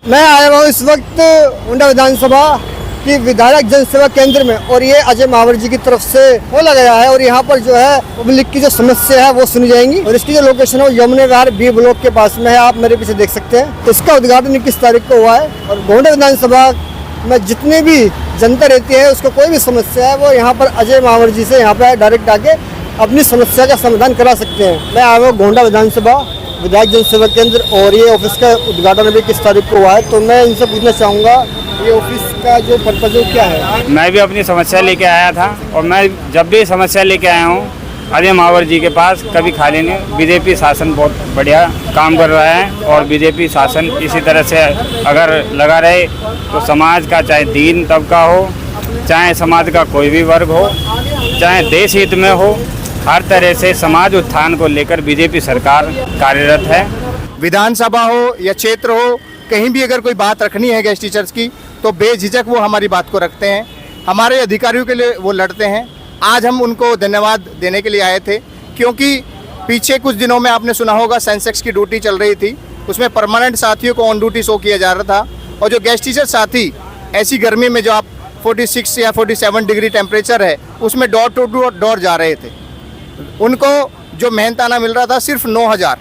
मैं आया हूँ इस वक्त उंडा विधानसभा की विधायक जनसेवा केंद्र में और ये अजय महावर जी की तरफ से खोला गया है और यहाँ पर जो है पब्लिक की जो समस्या है वो सुनी जाएंगी और इसकी जो लोकेशन है वो यमुना विहार बी ब्लॉक के पास में है। आप मेरे पीछे देख सकते हैं। इसका उद्घाटन 21 तारीख को हुआ है और गोंडा विधानसभा में जितनी भी जनता रहती है उसको कोई भी समस्या है वो यहाँ पर अजय महावर जी से यहाँ पर डायरेक्ट आके अपनी समस्या का समाधान करा सकते हैं। मैं आया हूँ गोंडा विधानसभा विधायक जनसेवा केंद्र और ये ऑफिस का उद्घाटन अभी 21 तारीख को हुआ है। तो मैं इनसे पूछना चाहूँगा ये ऑफिस का जो पर्पज है क्या है। मैं भी अपनी समस्या लेके आया था और मैं जब भी समस्या लेके आया हूँ अजय महावर जी के पास कभी खाली नहीं। बीजेपी शासन बहुत बढ़िया काम कर रहा है और बीजेपी शासन इसी तरह से अगर लगा रहे तो समाज का चाहे दीन तबका हो, चाहे समाज का कोई भी वर्ग हो, चाहे देश हित में हो, हर तरह से समाज उत्थान को लेकर बीजेपी सरकार कार्यरत है। विधानसभा हो या क्षेत्र हो, कहीं भी अगर कोई बात रखनी है गेस्ट टीचर्स की तो बेझिझक वो हमारी बात को रखते हैं। हमारे अधिकारियों के लिए वो लड़ते हैं। आज हम उनको धन्यवाद देने के लिए आए थे क्योंकि पीछे कुछ दिनों में आपने सुना होगा सेंसेक्स की ड्यूटी चल रही थी, उसमें परमानेंट साथियों को ऑन ड्यूटी शो किया जा रहा था और जो गेस्ट टीचर साथी ऐसी गर्मी में जो आप 46 या 47 डिग्री टेम्परेचर है उसमें डोर टू डोर जा रहे थे, उनको जो मेहनताना मिल रहा था सिर्फ 9,000।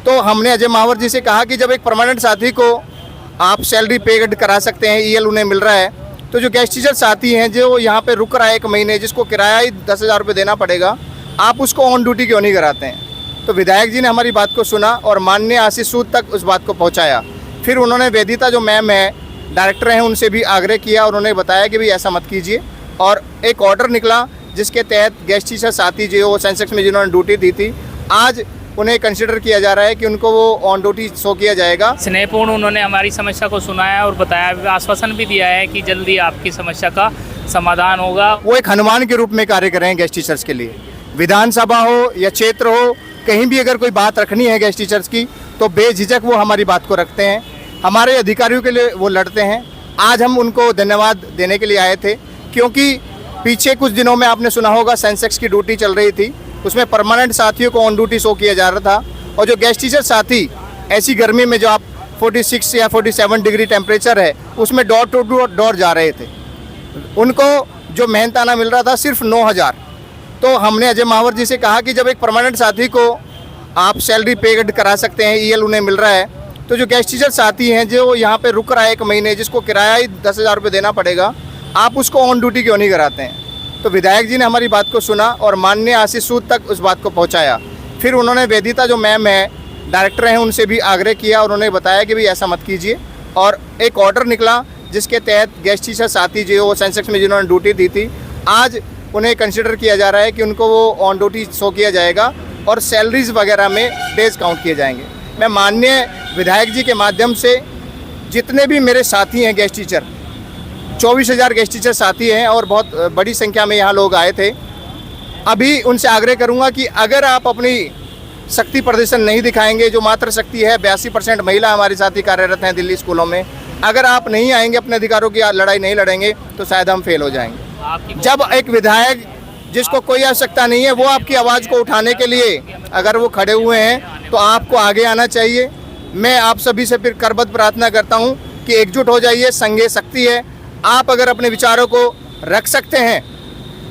तो हमने अजय महावर जी से कहा कि जब एक परमानेंट साथी को आप सैलरी पेड करा सकते हैं, ईएल उन्हें मिल रहा है, तो जो गेस्ट टीचर साथी हैं जो यहाँ पे रुक रहा है 1 महीने, जिसको किराया ही 10,000 रुपये देना पड़ेगा, आप उसको ऑन ड्यूटी क्यों नहीं कराते हैं। तो विधायक जी ने हमारी बात को सुना और माननीय आशीष सूद तक उस बात को पहुँचाया। फिर उन्होंने वेदिता जो मैम है डायरेक्टर हैं उनसे भी आग्रह किया और उन्होंने बताया कि भाई ऐसा मत कीजिए और एक ऑर्डर निकला जिसके तहत गेस्ट टीचर साथी जो सेंसेक्स में जिन्होंने ड्यूटी दी थी आज उन्हें कंसिडर किया जा रहा है कि उनको वो ऑन ड्यूटी शो किया जाएगा। स्नेहपूर्ण उन्होंने हमारी समस्या को सुनाया और बताया, आश्वासन भी दिया है कि जल्दी आपकी समस्या का समाधान होगा। वो एक हनुमान के रूप में कार्य कर रहे हैं गेस्ट टीचर्स के लिए। विधानसभा हो या क्षेत्र हो, कहीं भी अगर कोई बात रखनी है गेस्ट टीचर्स की तो बेझिझक वो हमारी बात को रखते हैं। हमारे अधिकारियों के लिए वो लड़ते हैं। आज हम उनको धन्यवाद देने के लिए आए थे क्योंकि पीछे कुछ दिनों में आपने सुना होगा सेंसेक्स की ड्यूटी चल रही थी, उसमें परमानेंट साथियों को ऑन ड्यूटी शो किया जा रहा था और जो गेस्ट टीचर साथी ऐसी गर्मी में जो आप 46 या 47 डिग्री टेम्परेचर है उसमें डोर टू डोर जा रहे थे, उनको जो मेहनताना मिल रहा था सिर्फ 9,000। तो हमने अजय महावर जी से कहा कि जब एक परमानेंट साथी को आप सैलरी पेड करा सकते हैं, ईएल उन्हें मिल रहा है, तो जो गेस्ट टीचर साथी हैं जो यहाँ पे रुक रहा है 1 महीने, जिसको किराया ही 10,000 रुपये देना पड़ेगा, आप उसको ऑन ड्यूटी क्यों नहीं कराते हैं। तो विधायक जी ने हमारी बात को सुना और माननीय आशीष सूद तक उस बात को पहुँचाया। फिर उन्होंने वेदिता जो मैम है डायरेक्टर हैं उनसे भी आग्रह किया और उन्होंने बताया कि भाई ऐसा मत कीजिए और एक ऑर्डर निकला जिसके तहत गेस्ट टीचर साथी जो सेंसेक्स में जिन्होंने ड्यूटी दी थी आज उन्हें कंसिडर किया जा रहा है कि उनको वो ऑन ड्यूटी शो किया जाएगा और सैलरीज वगैरह में डेज काउंट किए जाएंगे। मैं माननीय विधायक जी के माध्यम से जितने भी मेरे साथी हैं गेस्ट टीचर, 24,000 गेस्ट टीचर साथी हैं और बहुत बड़ी संख्या में यहाँ लोग आए थे, अभी उनसे आग्रह करूँगा कि अगर आप अपनी शक्ति प्रदर्शन नहीं दिखाएंगे, जो मात्र शक्ति है 82% महिला हमारे साथी कार्यरत हैं दिल्ली स्कूलों में, अगर आप नहीं आएंगे अपने अधिकारों की लड़ाई नहीं लड़ेंगे तो शायद हम फेल हो जाएंगे। जब एक विधायक जिसको कोई आवश्यकता नहीं है वो आपकी आवाज़ को उठाने के लिए अगर वो खड़े हुए हैं तो आपको आगे आना चाहिए। मैं आप सभी से फिर करबद्ध प्रार्थना करता हूँ कि एकजुट हो जाइए, संघे शक्ति है। आप अगर अपने विचारों को रख सकते हैं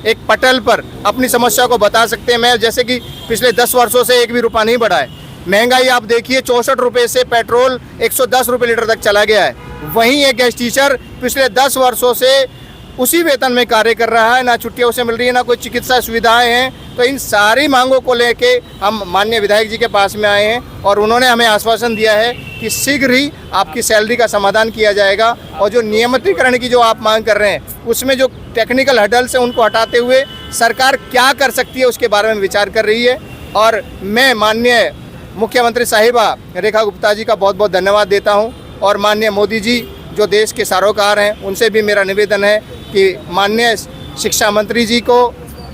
एक पटल पर, अपनी समस्या को बता सकते हैं। मैं जैसे कि पिछले 10 वर्षों से 1 भी रुपया नहीं बढ़ा है। महंगाई आप देखिए 64 रुपये से पेट्रोल 110 रुपये लीटर तक चला गया है। वहीं एक गेस्ट टीचर पिछले 10 वर्षों से उसी वेतन में कार्य कर रहा है, ना छुट्टियाँ उसे मिल रही है, ना कोई चिकित्सा सुविधाएं हैं। तो इन सारी मांगों को लेके हम माननीय विधायक जी के पास में आए हैं और उन्होंने हमें आश्वासन दिया है कि शीघ्र ही आपकी सैलरी का समाधान किया जाएगा और जो नियमितीकरण की जो आप मांग कर रहे हैं उसमें जो टेक्निकल हर्डल्स हैं उनको हटाते हुए सरकार क्या कर सकती है उसके बारे में विचार कर रही है। और मैं माननीय मुख्यमंत्री साहिबा रेखा गुप्ता जी का बहुत बहुत धन्यवाद देता हूँ और माननीय मोदी जी जो देश के सरोकार हैं उनसे भी मेरा निवेदन है कि माननीय शिक्षा मंत्री जी को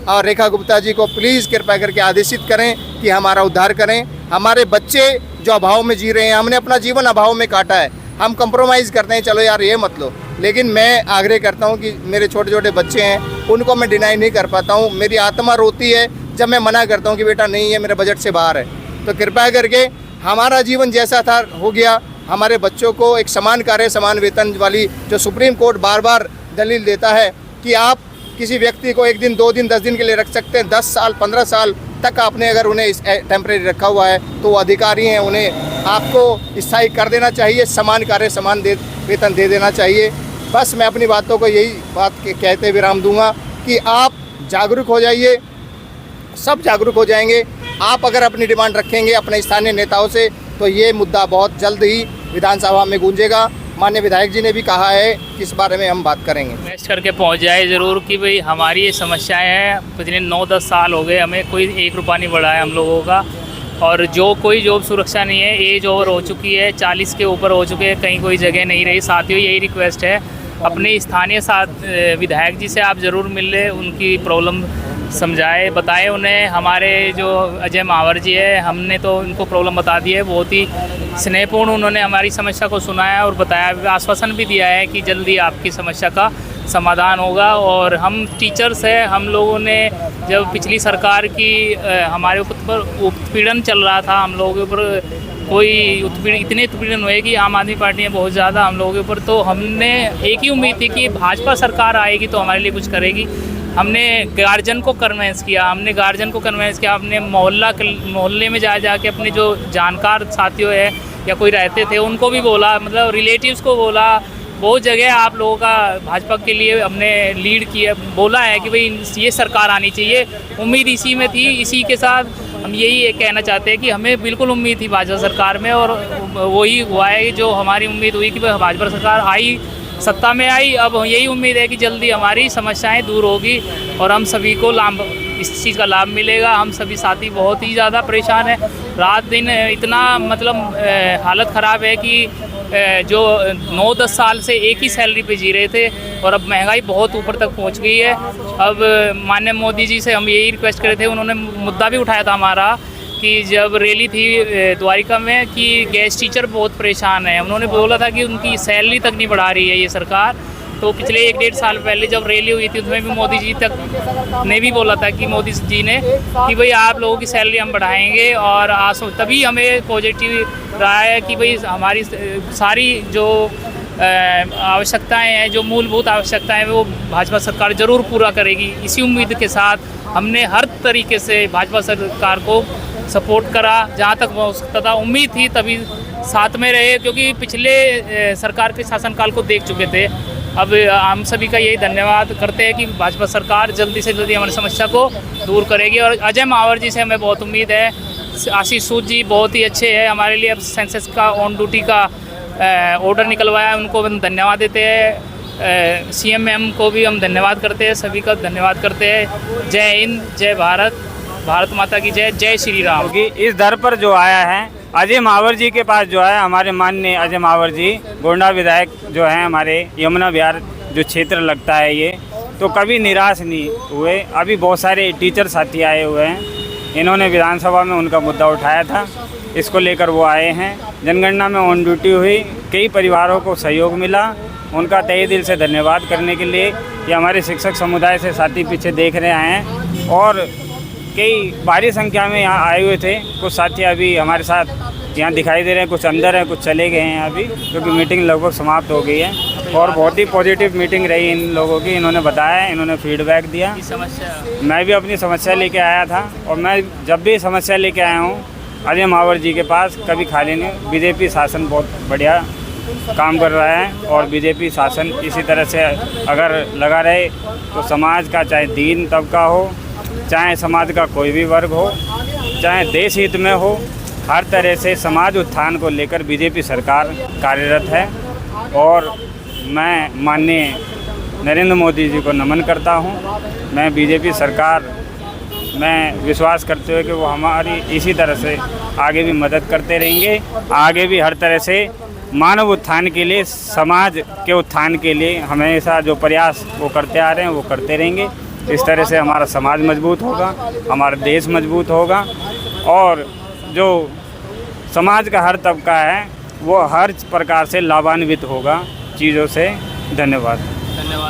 और रेखा गुप्ता जी को प्लीज़ कृपया करके आदेशित करें कि हमारा उद्धार करें। हमारे बच्चे जो अभाव में जी रहे हैं, हमने अपना जीवन अभाव में काटा है, हम कंप्रोमाइज़ करते हैं, चलो यार ये मत लो, लेकिन मैं आग्रह करता हूँ कि मेरे छोटे छोटे बच्चे हैं उनको मैं डिनाई नहीं कर पाता हूँ। मेरी आत्मा रोती है जब मैं मना करता हूँ कि बेटा नहीं है, मेरे बजट से बाहर है। तो कृपया करके हमारा जीवन जैसा था हो गया, हमारे बच्चों को एक समान कार्य समान वेतन वाली जो सुप्रीम कोर्ट बार बार दलील देता है कि आप किसी व्यक्ति को 1 दिन 2 दिन 10 दिन के लिए रख सकते हैं, 10 साल 15 साल तक आपने अगर उन्हें टेम्परेरी रखा हुआ है तो वो अधिकारी हैं, उन्हें आपको स्थायी कर देना चाहिए, समान कार्य समान वेतन दे देना चाहिए। बस मैं अपनी बातों को यही बात कहते विराम दूंगा कि आप जागरूक हो जाइए, सब जागरूक हो जाएंगे। आप अगर अपनी डिमांड रखेंगे अपने स्थानीय नेताओं से तो ये मुद्दा बहुत जल्द ही विधानसभा में गूंजेगा। माननीय विधायक जी ने भी कहा है कि इस बारे में हम बात करेंगे। रिक्वेस्ट करके पहुंच जाए ज़रूर कि भाई हमारी ये समस्याएं हैं, पिछले 9-10 साल हो गए हमें कोई 1 रुपया नहीं बढ़ा है हम लोगों का, और जो कोई जॉब सुरक्षा नहीं है, एज ओवर हो चुकी है, 40 के ऊपर हो चुके हैं, कहीं कोई जगह नहीं रही। साथियों यही रिक्वेस्ट है, अपने स्थानीय विधायक जी से आप ज़रूर मिल लें, उनकी प्रॉब्लम समझाए बताए उन्हें। हमारे जो अजय मावर जी है, हमने तो उनको प्रॉब्लम बता दी है, बहुत ही स्नेहपूर्ण उन्होंने हमारी समस्या को सुनाया और बताया, आश्वासन भी दिया है कि जल्दी आपकी समस्या का समाधान होगा। और हम टीचर्स हैं, हम लोगों ने जब पिछली सरकार की हमारे ऊपर उत्पीड़न चल रहा था, हम लोगों के ऊपर कोई इतने उत्पीड़न हुए कि आम आदमी पार्टी ने बहुत ज़्यादा हम लोगों के ऊपर, तो हमने एक ही उम्मीद थी कि भाजपा सरकार आएगी तो हमारे लिए कुछ करेगी। हमने गार्जियन को कन्वेंस किया, अपने मोहल्ले में जा के अपने जो जानकार साथियों है या कोई रहते थे उनको भी बोला, मतलब रिलेटिव्स को बोला, बहुत जगह आप लोगों का भाजपा के लिए हमने लीड किया, बोला है कि भाई ये सरकार आनी चाहिए। उम्मीद इसी में थी, इसी के साथ हम यही कहना चाहते हैं कि हमें बिल्कुल उम्मीद थी भाजपा सरकार में, और वही हुआ है जो हमारी उम्मीद हुई कि भाजपा सरकार आई, सत्ता में आई। अब यही उम्मीद है कि जल्दी हमारी समस्याएं दूर होगी और हम सभी को इस चीज़ का लाभ मिलेगा। हम सभी साथी बहुत ही ज़्यादा परेशान हैं, रात दिन इतना मतलब हालत ख़राब है कि जो 9-10 साल से एक ही सैलरी पे जी रहे थे और अब महंगाई बहुत ऊपर तक पहुंच गई है। अब माननीय मोदी जी से हम यही रिक्वेस्ट करे थे, उन्होंने मुद्दा भी उठाया था हमारा कि जब रैली थी द्वारिका में कि गैस टीचर बहुत परेशान है, उन्होंने बोला था कि उनकी सैलरी तक नहीं बढ़ा रही है ये सरकार। तो पिछले 1-1.5 साल पहले जब रैली हुई थी उसमें भी मोदी जी तक ने भी बोला था कि मोदी जी ने कि भाई आप लोगों की सैलरी हम बढ़ाएंगे, और तभी हमें पॉजिटिव रहा है कि भाई हमारी सारी जो आवश्यकताएं हैं, जो मूलभूत आवश्यकताएं हैं, वो भाजपा सरकार ज़रूर पूरा करेगी। इसी उम्मीद के साथ हमने हर तरीके से भाजपा सरकार को सपोर्ट करा, जहाँ तक हो सकता था। उम्मीद थी तभी साथ में रहे, क्योंकि पिछले सरकार के शासनकाल को देख चुके थे। अब हम सभी का यही धन्यवाद करते हैं कि भाजपा सरकार जल्दी से जल्दी हमारी समस्या को दूर करेगी। और अजय मावर जी से हमें बहुत उम्मीद है, आशीष सूद जी बहुत ही अच्छे हैं हमारे लिए। अब सेंसस का ऑन ड्यूटी का ऑर्डर निकलवाया, उनको हम धन्यवाद देते हैं। CM मैम को भी हम धन्यवाद करते हैं, सभी का धन्यवाद करते हैं। जय हिंद, जय भारत, भारत माता की जय, जय श्री राम। इस दर पर जो आया है अजय मावर जी के पास, जो है हमारे माननीय अजय मावर जी गोंडा विधायक जो हैं हमारे, यमुना विहार जो क्षेत्र लगता है ये, तो कभी निराश नहीं हुए। अभी बहुत सारे टीचर साथी आए हुए हैं, इन्होंने विधानसभा में उनका मुद्दा उठाया था, इसको लेकर वो आए हैं। जनगणना में ऑन ड्यूटी हुई, कई परिवारों को सहयोग मिला, उनका तहे दिल से धन्यवाद करने के लिए। ये हमारे शिक्षक समुदाय से साथी पीछे देख रहे हैं और कई भारी संख्या में यहाँ आए हुए थे। कुछ साथी अभी हमारे साथ यहाँ दिखाई दे रहे हैं, कुछ अंदर हैं, कुछ चले गए हैं अभी, क्योंकि मीटिंग लगभग समाप्त हो गई है। और बहुत ही पॉजिटिव मीटिंग रही इन लोगों की, इन्होंने बताया, इन्होंने फीडबैक दिया। मैं भी अपनी समस्या लेके आया था, और मैं जब भी समस्या लेके आया हूँ अजय मावर जी के पास कभी खाली नहीं। बीजेपी शासन बहुत बढ़िया काम कर रहा है, और बीजेपी शासन इसी तरह से अगर लगा रहे तो समाज का, चाहे दीन तबका हो, चाहे समाज का कोई भी वर्ग हो, चाहे देश हित में हो, हर तरह से समाज उत्थान को लेकर बीजेपी सरकार कार्यरत है। और मैं माननीय नरेंद्र मोदी जी को नमन करता हूं। मैं बीजेपी सरकार में विश्वास करते हुए कि वो हमारी इसी तरह से आगे भी मदद करते रहेंगे, आगे भी हर तरह से मानव उत्थान के लिए, समाज के उत्थान के लिए हमेशा जो प्रयास वो करते आ रहे हैं वो करते रहेंगे। इस तरह से हमारा समाज मजबूत होगा, हमारा देश मजबूत होगा, और जो समाज का हर तबका है वो हर प्रकार से लाभान्वित होगा चीज़ों से। धन्यवाद।